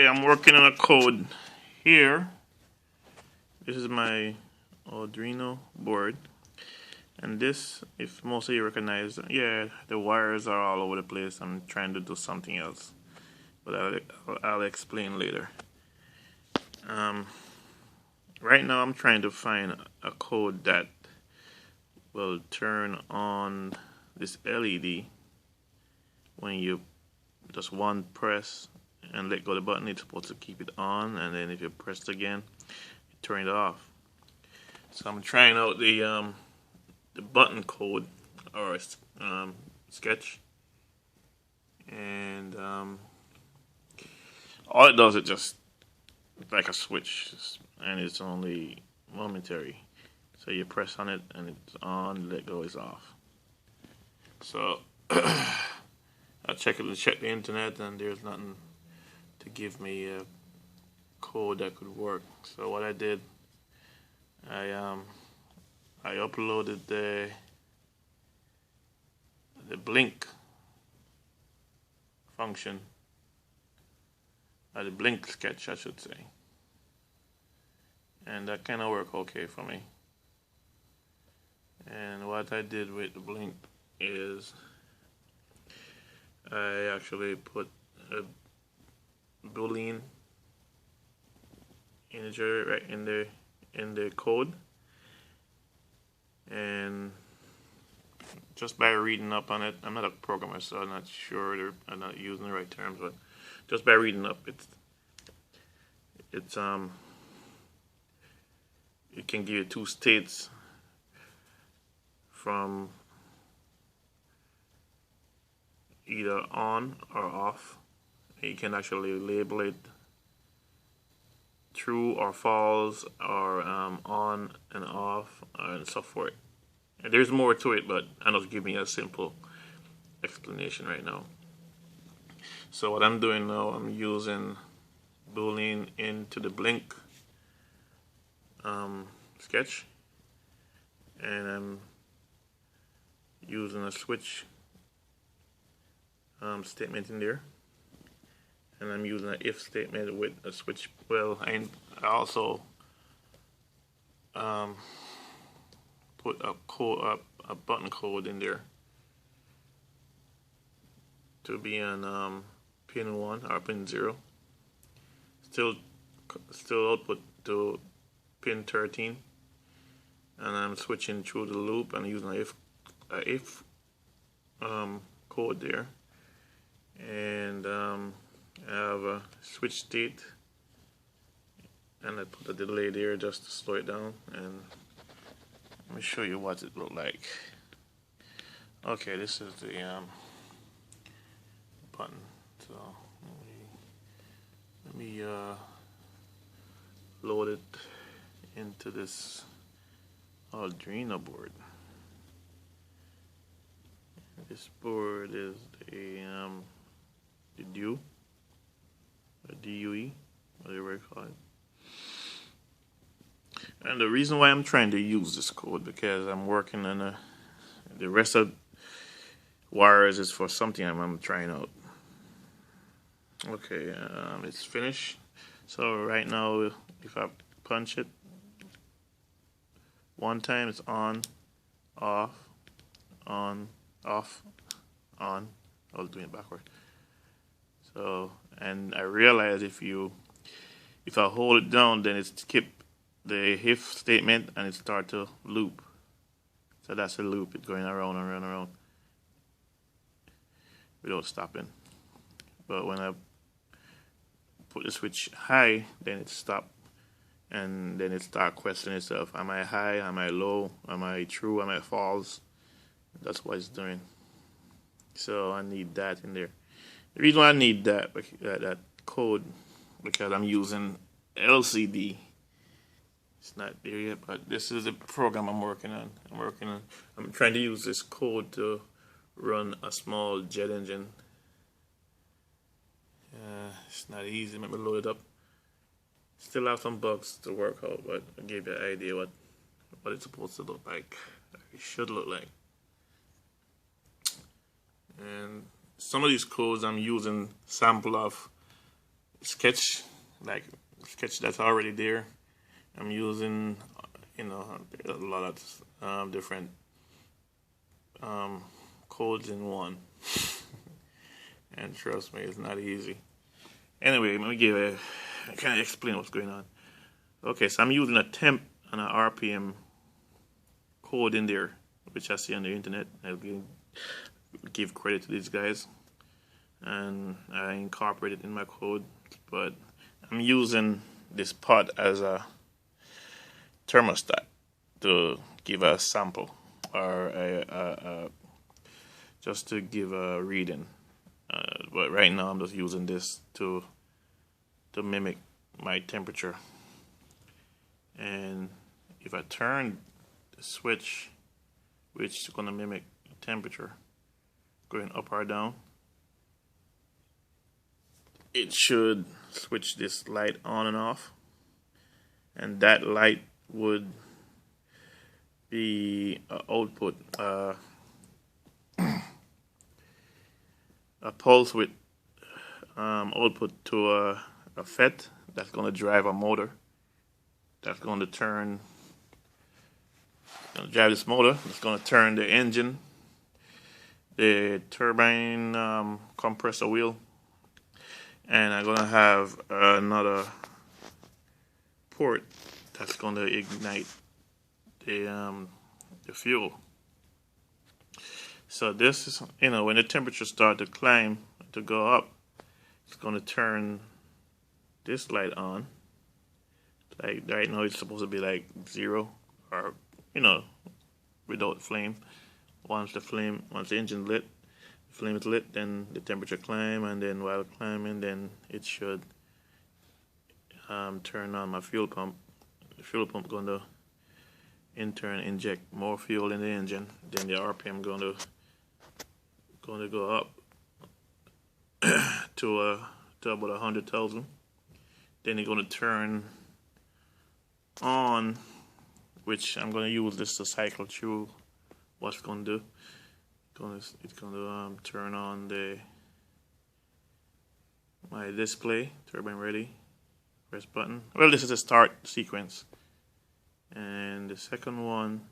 Okay, I'm working on a code here. This is my Arduino board, and this, if most of you recognize, yeah, the wires are all over the place. I'm trying to do something else, but I'll explain later. Um, right now, I'm trying to find a code that will turn on this LED when you just one press and let go of the button. It's supposed to keep it on, and then if you press it again, you turn it off. So I'm trying out the button code or sketch, and all it does is just like a switch, and it's only momentary. So you press on it and it's on, let go, is off. So I check the internet, and there's nothing to give me a code that could work. So what I did, I uploaded the blink function, the blink sketch, I should say, and that kind of worked okay for me. And what I did with the blink is I actually put a Boolean integer right in the code, and just by reading up on it, I'm not a programmer, so I'm not sure I'm not using the right terms, but just by reading up, it can give you two states from either on or off. You can actually label it true or false, or on and off, and so forth. And there's more to it, but I'm just giving you a simple explanation right now. So what I'm doing now, I'm using Boolean into the blink sketch, and I'm using a switch statement in there, and I'm using an if statement with a switch. Well, I also put a button code in there to be on pin 1 or pin 0. Still output to pin 13, and I'm switching through the loop and using a if code there, and I have a switch state, and I put a delay there just to slow it down. And let me show you what it looked like. Okay, this is the button. So let me load it into this Arduino board. This board is the DUE, or DUE, whatever you call it. And the reason why I'm trying to use this code, because I'm working on the rest of wires is for something I'm trying out. Okay, it's finished. So right now, if I punch it one time, it's on, off, on, off, on. I was doing it backward. So, and I realize if I hold it down, then it skip the if statement and it start to loop. So that's a loop. It's going around and around and around without stopping. But when I put the switch high, then it stop, and then it start questioning itself. Am I high? Am I low? Am I true? Am I false? That's what it's doing. So I need that in there. The reason why I need that code, because I'm using LCD. It's not there yet, but this is the program I'm working on. I'm trying to use this code to run a small jet engine. It's not easy. Let me load it up. Still have some bugs to work out, but I gave you an idea what it's supposed to look like. It should look like. And some of these codes I'm using sample of sketch that's already there. I'm using, a lot of different codes in one, and trust me, it's not easy. Anyway, let me kind of explain what's going on. Okay, so I'm using a temp and a RPM code in there, which I see on the internet. I'll give credit to these guys, and I incorporate it in my code. But I'm using this pot as a thermostat to give a sample, or just to give a reading. But right now I'm just using this to mimic my temperature. And if I turn the switch, which is going to mimic temperature, going up or down, it should switch this light on and off, and that light would be output a pulse with output to a FET that's going to drive a motor that's going to drive this motor. It's going to turn the engine, the turbine compressor wheel, and I'm going to have another port that's going to ignite the fuel. So this is, when the temperature starts to climb, to go up, it's going to turn this light on. Like right now it's supposed to be like 0, or without flame. Once the engine lit, the flame is lit, then the temperature climb, and then while climbing, then it should turn on my fuel pump. The fuel pump going to in turn inject more fuel in the engine. Then the RPM going to go up to about 100,000. Then you're going to turn on, which I'm going to use this to cycle through what's going to do. It's going to turn on my display, turbine ready, press button. Well, this is a start sequence. And the second one,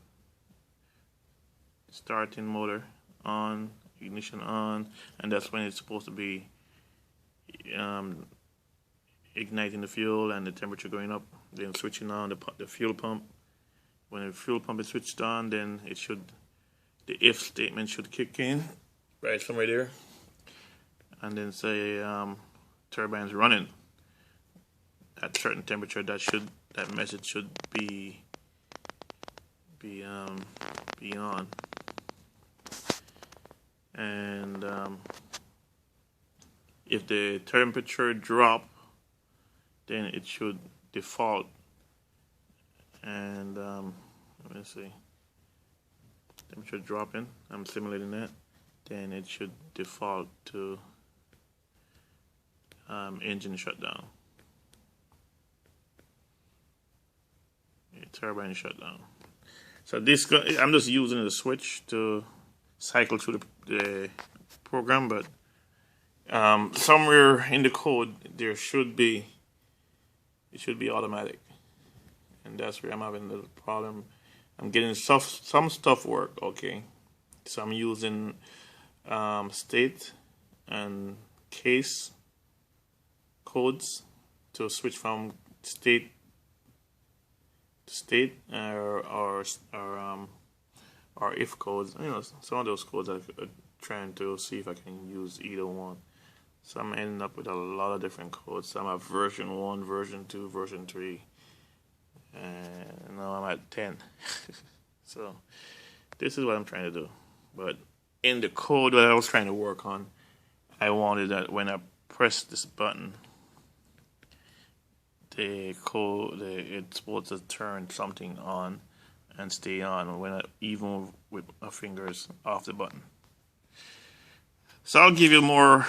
starting motor on, ignition on, and that's when it's supposed to be igniting the fuel and the temperature going up. Then switching on the fuel pump. When the fuel pump is switched on, then the if statement should kick in, right somewhere there, and then say turbine's running at certain temperature. That message should be on. And if the temperature drop, then it should default. And let me see, temperature dropping, I'm simulating that, then it should default to engine shutdown, turbine shutdown. So I'm just using the switch to cycle through the program, but somewhere in the code it should be automatic, and that's where I'm having the problem. I'm getting some stuff work, okay. So I'm using state and case codes to switch from state to state, or if codes. Some of those codes I'm trying to see if I can use either one. So I'm ending up with a lot of different codes. So I'm at version 1, version 2, version 3. And now I'm at 10. So this is what I'm trying to do. But in the code that I was trying to work on, I wanted that when I press this button, the code, it's supposed to turn something on and stay on even with my fingers off the button. So I'll give you more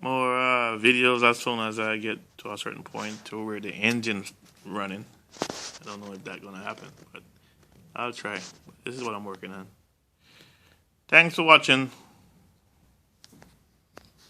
videos as soon as I get to a certain point to where the engine's running. I don't know if that's gonna happen, but I'll try. This is what I'm working on. Thanks for watching.